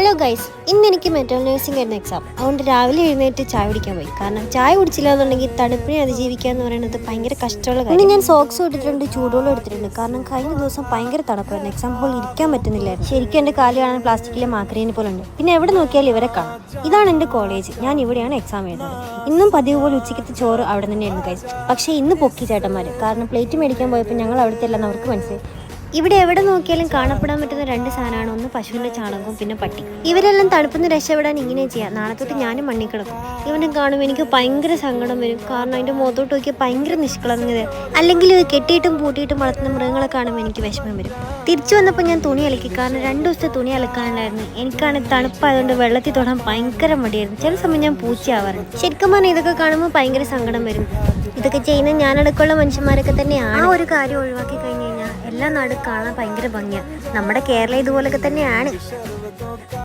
Hello guys, ഇന്ന് എനിക്ക് metal nursing ആയിരുന്നു എക്സാം. അതുകൊണ്ട് രാവിലെ എഴുന്നേറ്റ് ചായ കുടിക്കാൻ പോയി. കാരണം ചായ കുടിച്ചില്ല എന്നുണ്ടെങ്കിൽ തണുപ്പിനെ അതിജീവിക്കുക എന്ന് പറയുന്നത് ഭയങ്കര കഷ്ടമുള്ള കാര്യം. ഇന്ന് ഞാൻ സോക്സ് എടുത്തിട്ടുണ്ട്, ചൂടുവെള്ളം എടുത്തിട്ടുണ്ട്. കാരണം കഴിഞ്ഞ ദിവസം ഭയങ്കര തണുപ്പായിരുന്നു. എക്സാം ഹോളിൽ ഇരിക്കാൻ പറ്റുന്നില്ലായിരുന്നു. ശരിക്കും എൻ്റെ കാല് കാണാൻ പ്ലാസ്റ്റിക്കിലെ മാക്രീനെ പോലെ ഉണ്ട്. പിന്നെ എവിടെ നോക്കിയാലും ഇവരെ കാണാം. ഇതാണ് എൻ്റെ കോളേജ്. ഞാൻ ഇവിടെയാണ് എക്സാം എഴുതുന്നത്. ഇന്നും പതിവ് പോലെ ഉച്ചയ്ക്കത്തെ ചോറ് അവിടെ തന്നെയായിരുന്നു ഗൈസ്. പക്ഷേ ഇന്ന് പൊക്കി ചേട്ടന്മാർ. കാരണം പ്ലേറ്റ് മേടിക്കാൻ പോയപ്പോൾ ഞങ്ങൾ അവിടുത്തെ അല്ലെന്ന് അവർക്ക് മനസ്സിലായി. ഇവിടെ എവിടെ നോക്കിയാലും കാണപ്പെടാൻ പറ്റുന്ന രണ്ട് സാധനമാണ്. ഒന്ന് പശുവിൻ്റെ ചാണകവും പിന്നെ പട്ടി. ഇവരെല്ലാം തണുപ്പിന്ന് രക്ഷപ്പെടാൻ ഇങ്ങനെ ചെയ്യാം. നാളെ തൊട്ട് ഞാനും മണ്ണിൽ കിടക്കും. ഇവനെ കാണുമ്പോൾ എനിക്ക് ഭയങ്കര സങ്കടം വരും. കാരണം അതിൻ്റെ മുഖത്തോട്ട് നോക്കിയാൽ ഭയങ്കര നിഷ്കളങ്കത. അല്ലെങ്കിൽ കെട്ടിയിട്ടും പൂട്ടിയിട്ടും വളർത്തുന്ന മൃഗങ്ങളെ കാണുമ്പോൾ എനിക്ക് വിഷമം വരും. തിരിച്ചു വന്നപ്പോൾ ഞാൻ തുണി അലക്കി. കാരണം 2 ദിവസത്തെ തുണി അലക്കാനുണ്ടായിരുന്നു. എനിക്കാണെങ്കിൽ തണുപ്പായതുകൊണ്ട് വെള്ളത്തിൽ തൊടാൻ ഭയങ്കര മടിയായിരുന്നു. ചില സമയം ഞാൻ പൂച്ചയാവാറുണ്ട്. ശരിക്കും പറഞ്ഞാൽ ഇതൊക്കെ കാണുമ്പോൾ ഭയങ്കര സങ്കടം വരും. ഇതൊക്കെ ചെയ്യുന്ന ഞാനടക്കമുള്ള മനുഷ്യന്മാരൊക്കെ തന്നെയാണ്. ആ ഒരു കാര്യം ഒഴിവാക്കി കഴിഞ്ഞ് കഴിഞ്ഞാൽ എല്ലാ നാടും കാണാൻ ഭയങ്കര ഭംഗിയാണ്. നമ്മുടെ കേരളം ഇതുപോലൊക്കെ തന്നെയാണ്.